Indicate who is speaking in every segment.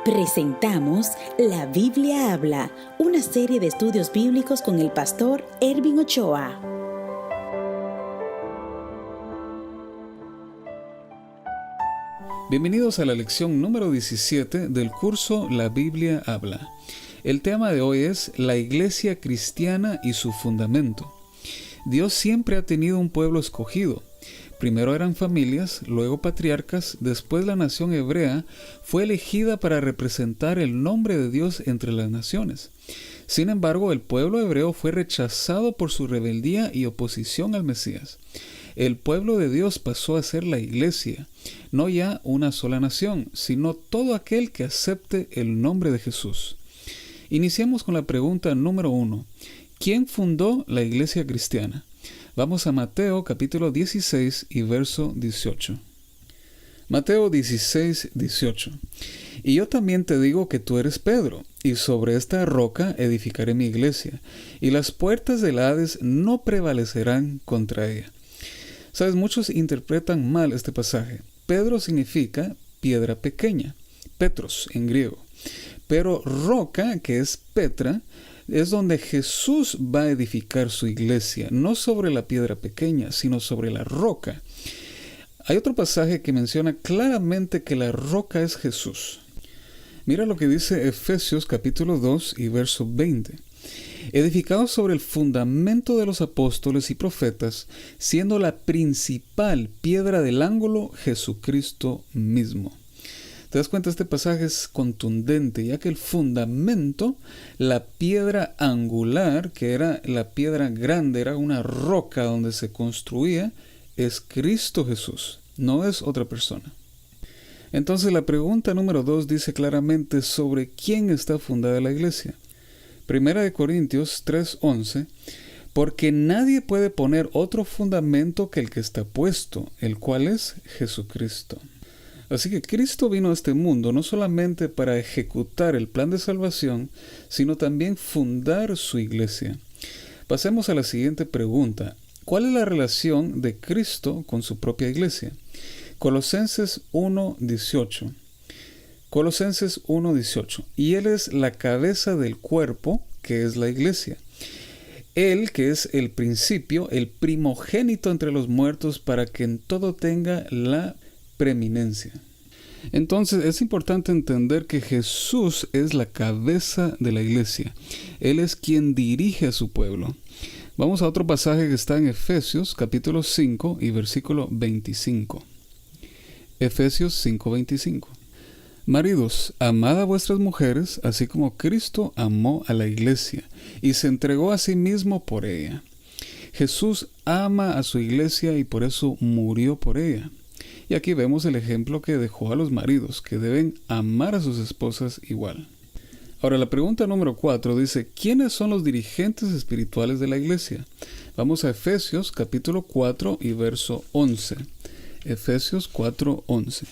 Speaker 1: Presentamos La Biblia Habla, una serie de estudios bíblicos con el pastor Ervin Ochoa.
Speaker 2: Bienvenidos a la lección número 17 del curso La Biblia Habla. El tema de hoy es la iglesia cristiana y su fundamento. Dios siempre ha tenido un pueblo escogido. Primero eran familias, luego patriarcas, después la nación hebrea fue elegida para representar el nombre de Dios entre las naciones. Sin embargo, el pueblo hebreo fue rechazado por su rebeldía y oposición al Mesías. El pueblo de Dios pasó a ser la iglesia, no ya una sola nación, sino todo aquel que acepte el nombre de Jesús. Iniciamos con la pregunta número 1. ¿Quién fundó la iglesia cristiana? Vamos a Mateo capítulo 16 y verso 18. Mateo 16, 18. Y yo también te digo que tú eres Pedro, y sobre esta roca edificaré mi iglesia, y las puertas del Hades no prevalecerán contra ella. Sabes, muchos interpretan mal este pasaje. Pedro significa piedra pequeña, Petros en griego. Pero roca, que es Petra, es donde Jesús va a edificar su iglesia, no sobre la piedra pequeña, sino sobre la roca. Hay otro pasaje que menciona claramente que la roca es Jesús. Mira lo que dice Efesios capítulo 2 y verso 20. Edificados sobre el fundamento de los apóstoles y profetas, siendo la principal piedra del ángulo Jesucristo mismo. ¿Te das cuenta? Este pasaje es contundente, ya que el fundamento, la piedra angular, que era la piedra grande, era una roca donde se construía, es Cristo Jesús, no es otra persona. Entonces la pregunta número 2 dice claramente sobre quién está fundada la iglesia. Primera de Corintios 3:11, porque nadie puede poner otro fundamento que el que está puesto, el cual es Jesucristo. Así que Cristo vino a este mundo no solamente para ejecutar el plan de salvación, sino también fundar su iglesia. Pasemos a la siguiente pregunta. ¿Cuál es la relación de Cristo con su propia iglesia? Colosenses 1:18. Colosenses 1:18. Y Él es la cabeza del cuerpo, que es la iglesia. Él, que es el principio, el primogénito entre los muertos, para que en todo tenga la preeminencia. Entonces es importante entender que Jesús es la cabeza de la iglesia. Él es quien dirige a su pueblo. Vamos a otro pasaje que está en Efesios capítulo 5 y versículo 25. Efesios 5:25. Maridos, amad a vuestras mujeres, así como Cristo amó a la iglesia y se entregó a sí mismo por ella. Jesús ama a su iglesia y por eso murió por ella. Y aquí vemos el ejemplo que dejó a los maridos, que deben amar a sus esposas igual. Ahora, la pregunta número 4 dice, ¿quiénes son los dirigentes espirituales de la iglesia? Vamos a Efesios capítulo 4 y verso 11. Efesios 4:11.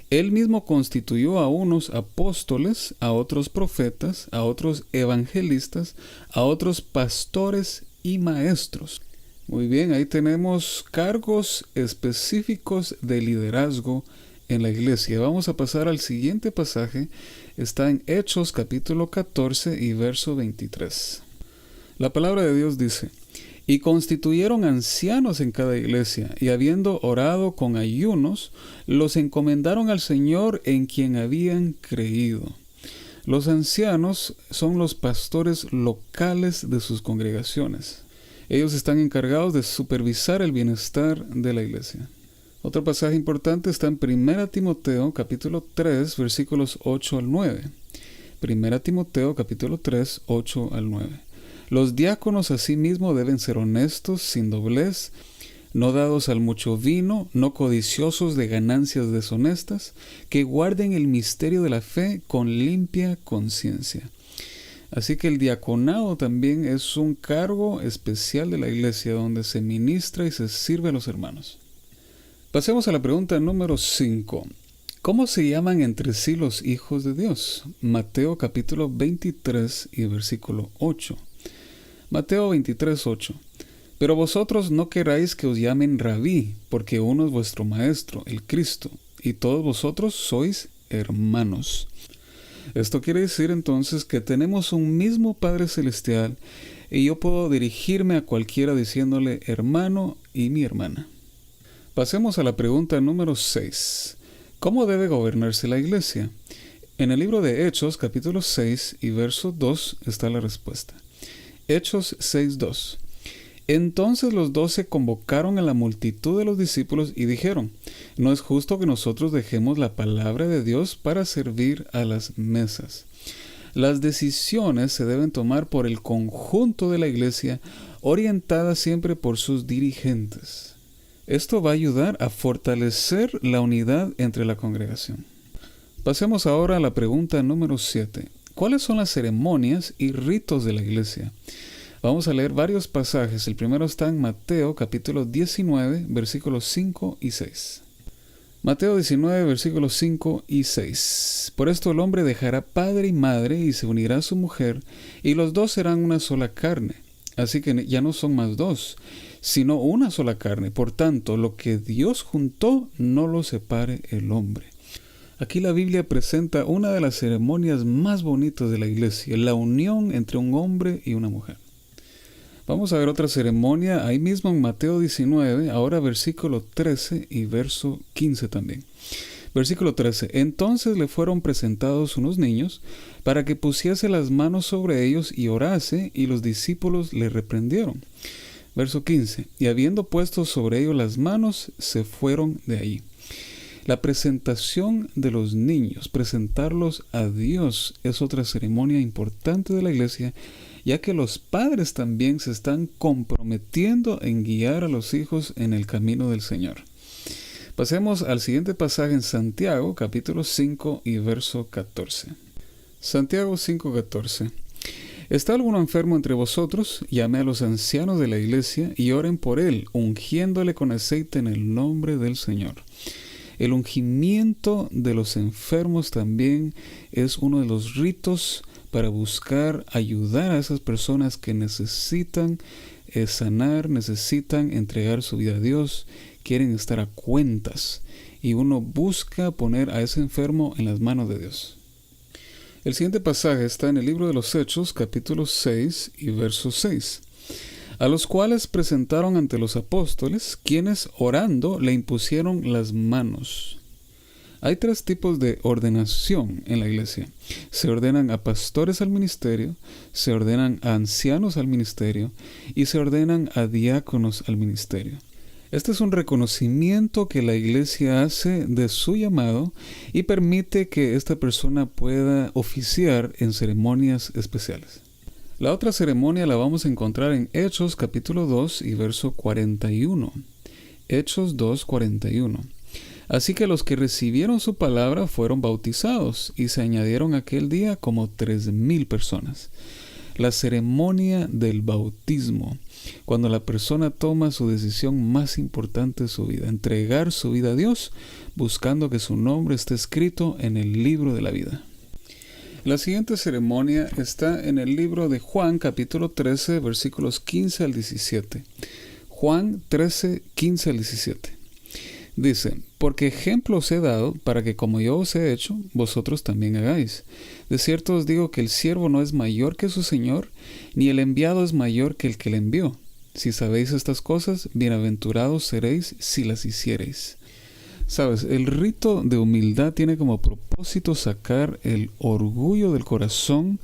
Speaker 2: Él mismo constituyó a unos apóstoles, a otros profetas, a otros evangelistas, a otros pastores y maestros. Muy bien, ahí tenemos cargos específicos de liderazgo en la iglesia. Vamos a pasar al siguiente pasaje. Está en Hechos capítulo 14 y verso 23. La palabra de Dios dice, y constituyeron ancianos en cada iglesia, y habiendo orado con ayunos, los encomendaron al Señor en quien habían creído. Los ancianos son los pastores locales de sus congregaciones. Ellos están encargados de supervisar el bienestar de la iglesia. Otro pasaje importante está en 1 Timoteo capítulo 3 versículos 8 al 9. 1 Timoteo capítulo 3, 8 al 9. Los diáconos asimismo deben ser honestos, sin doblez, no dados al mucho vino, no codiciosos de ganancias deshonestas, que guarden el misterio de la fe con limpia conciencia. Así que el diaconado también es un cargo especial de la iglesia donde se ministra y se sirve a los hermanos. Pasemos a la pregunta número 5. ¿Cómo se llaman entre sí los hijos de Dios? Mateo capítulo 23 y versículo 8. Mateo 23, 8. Pero vosotros no queráis que os llamen rabí, porque uno es vuestro maestro, el Cristo, y todos vosotros sois hermanos. Esto quiere decir entonces que tenemos un mismo Padre Celestial y yo puedo dirigirme a cualquiera diciéndole hermano y mi hermana. Pasemos a la pregunta número 6. ¿Cómo debe gobernarse la iglesia? En el libro de Hechos, capítulo 6 y verso 2 está la respuesta. Hechos 6:2. Entonces los 12 convocaron a la multitud de los discípulos y dijeron: no es justo que nosotros dejemos la palabra de Dios para servir a las mesas. Las decisiones se deben tomar por el conjunto de la iglesia, orientada siempre por sus dirigentes. Esto va a ayudar a fortalecer la unidad entre la congregación. Pasemos ahora a la pregunta número 7. ¿Cuáles son las ceremonias y ritos de la iglesia? Vamos a leer varios pasajes. El primero está en Mateo capítulo 19, versículos 5 y 6. Mateo 19, versículos 5 y 6. Por esto el hombre dejará padre y madre y se unirá a su mujer, y los dos serán una sola carne. Así que ya no son más dos, sino una sola carne. Por tanto, lo que Dios juntó, no lo separe el hombre. Aquí la Biblia presenta una de las ceremonias más bonitas de la iglesia, la unión entre un hombre y una mujer. Vamos a ver otra ceremonia ahí mismo en Mateo 19, ahora versículo 13 y verso 15 también. Versículo 13. Entonces le fueron presentados unos niños para que pusiese las manos sobre ellos y orase, y los discípulos le reprendieron. Verso 15. Y habiendo puesto sobre ellos las manos, se fueron de allí. La presentación de los niños, presentarlos a Dios, es otra ceremonia importante de la iglesia, ya que los padres también se están comprometiendo en guiar a los hijos en el camino del Señor. Pasemos al siguiente pasaje en Santiago, capítulo 5 y verso 14. Santiago 5:14. ¿Está alguno enfermo entre vosotros? Llame a los ancianos de la iglesia y oren por él, ungiéndole con aceite en el nombre del Señor. El ungimiento de los enfermos también es uno de los ritos para buscar ayudar a esas personas que necesitan sanar, necesitan entregar su vida a Dios, quieren estar a cuentas, y uno busca poner a ese enfermo en las manos de Dios. El siguiente pasaje está en el libro de los Hechos, capítulo 6 y verso 6. A los cuales presentaron ante los apóstoles, quienes orando le impusieron las manos. Hay 3 tipos de ordenación en la iglesia. Se ordenan a pastores al ministerio, se ordenan a ancianos al ministerio y se ordenan a diáconos al ministerio. Este es un reconocimiento que la iglesia hace de su llamado y permite que esta persona pueda oficiar en ceremonias especiales. La otra ceremonia la vamos a encontrar en Hechos capítulo 2 y verso 41. Hechos 2:41. Así que los que recibieron su palabra fueron bautizados y se añadieron aquel día como 3,000 personas. La ceremonia del bautismo, cuando la persona toma su decisión más importante de su vida, entregar su vida a Dios, buscando que su nombre esté escrito en el libro de la vida. La siguiente ceremonia está en el libro de Juan, capítulo 13, versículos 15 al 17. Juan 13, 15 al 17. Dice: porque ejemplo os he dado para que como yo os he hecho, vosotros también hagáis. De cierto os digo que el siervo no es mayor que su señor, ni el enviado es mayor que el que le envió. Si sabéis estas cosas, bienaventurados seréis si las hiciereis. Sabes, el rito de humildad tiene como propósito sacar el orgullo del corazón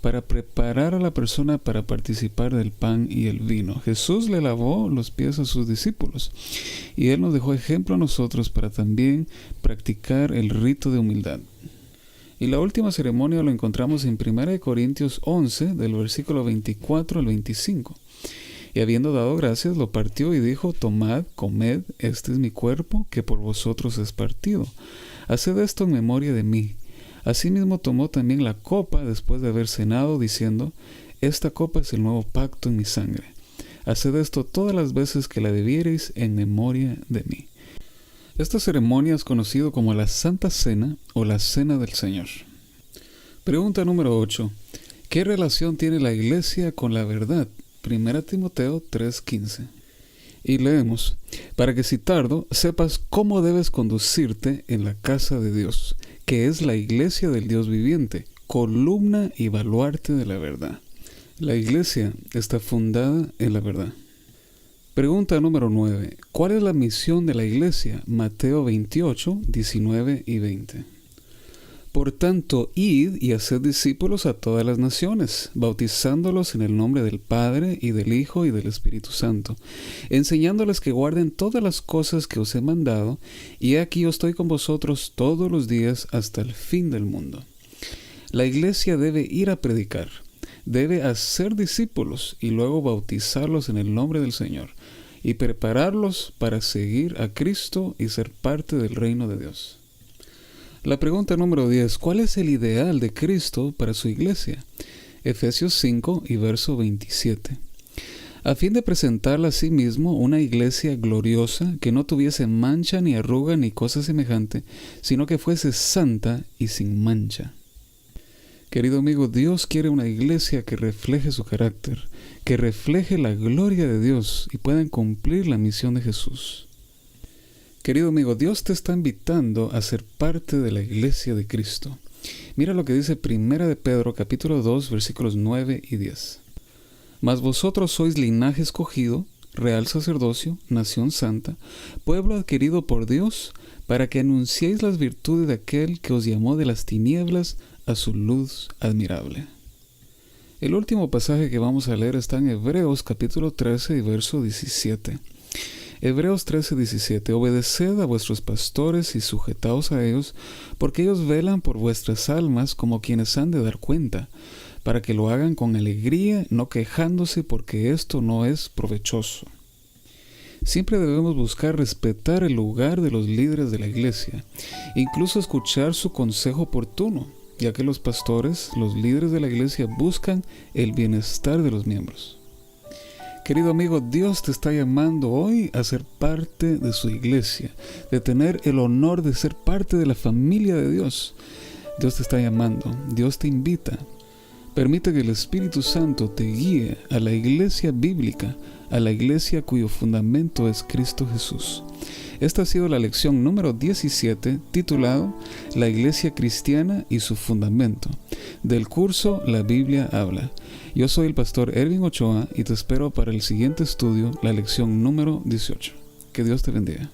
Speaker 2: para preparar a la persona para participar del pan y el vino. Jesús le lavó los pies a sus discípulos y Él nos dejó ejemplo a nosotros para también practicar el rito de humildad. Y la última ceremonia lo encontramos en 1 Corintios 11, del versículo 24 al 25. Y habiendo dado gracias, lo partió y dijo: tomad, comed, este es mi cuerpo, que por vosotros es partido. Haced esto en memoria de mí. Asimismo tomó también la copa después de haber cenado, diciendo: esta copa es el nuevo pacto en mi sangre. Haced esto todas las veces que la bebiereis en memoria de mí. Esta ceremonia es conocida como la Santa Cena o la Cena del Señor. Pregunta número 8. ¿Qué relación tiene la iglesia con la verdad? 1 Timoteo 3:15. Y leemos: para que si tardo, sepas cómo debes conducirte en la casa de Dios, que es la iglesia del Dios viviente, columna y baluarte de la verdad. La iglesia está fundada en la verdad. Pregunta número 9. ¿Cuál es la misión de la iglesia? Mateo 28, 19 y 20. Por tanto, id y haced discípulos a todas las naciones, bautizándolos en el nombre del Padre, y del Hijo, y del Espíritu Santo, enseñándoles que guarden todas las cosas que os he mandado, y aquí yo estoy con vosotros todos los días hasta el fin del mundo. La iglesia debe ir a predicar, debe hacer discípulos y luego bautizarlos en el nombre del Señor, y prepararlos para seguir a Cristo y ser parte del reino de Dios. La pregunta número 10. ¿Cuál es el ideal de Cristo para su iglesia? Efesios 5 y verso 27. A fin de presentarla a sí mismo una iglesia gloriosa, que no tuviese mancha ni arruga ni cosa semejante, sino que fuese santa y sin mancha. Querido amigo, Dios quiere una iglesia que refleje su carácter, que refleje la gloria de Dios y puedan cumplir la misión de Jesús. Querido amigo, Dios te está invitando a ser parte de la iglesia de Cristo. Mira lo que dice 1 de Pedro, capítulo 2, versículos 9 y 10. Mas vosotros sois linaje escogido, real sacerdocio, nación santa, pueblo adquirido por Dios, para que anunciéis las virtudes de aquel que os llamó de las tinieblas a su luz admirable. El último pasaje que vamos a leer está en Hebreos capítulo 13 y verso 17. Hebreos 13, 17. Obedeced a vuestros pastores y sujetaos a ellos, porque ellos velan por vuestras almas como quienes han de dar cuenta, para que lo hagan con alegría, no quejándose, porque esto no es provechoso. Siempre debemos buscar respetar el lugar de los líderes de la iglesia, incluso escuchar su consejo oportuno, ya que los pastores, los líderes de la iglesia, buscan el bienestar de los miembros. Querido amigo, Dios te está llamando hoy a ser parte de su iglesia, de tener el honor de ser parte de la familia de Dios. Dios te está llamando, Dios te invita. Permite que el Espíritu Santo te guíe a la iglesia bíblica, a la iglesia cuyo fundamento es Cristo Jesús. Esta ha sido la lección número 17, titulado La Iglesia Cristiana y su Fundamento, del curso La Biblia Habla. Yo soy el pastor Ervin Ochoa y te espero para el siguiente estudio, la lección número 18. Que Dios te bendiga.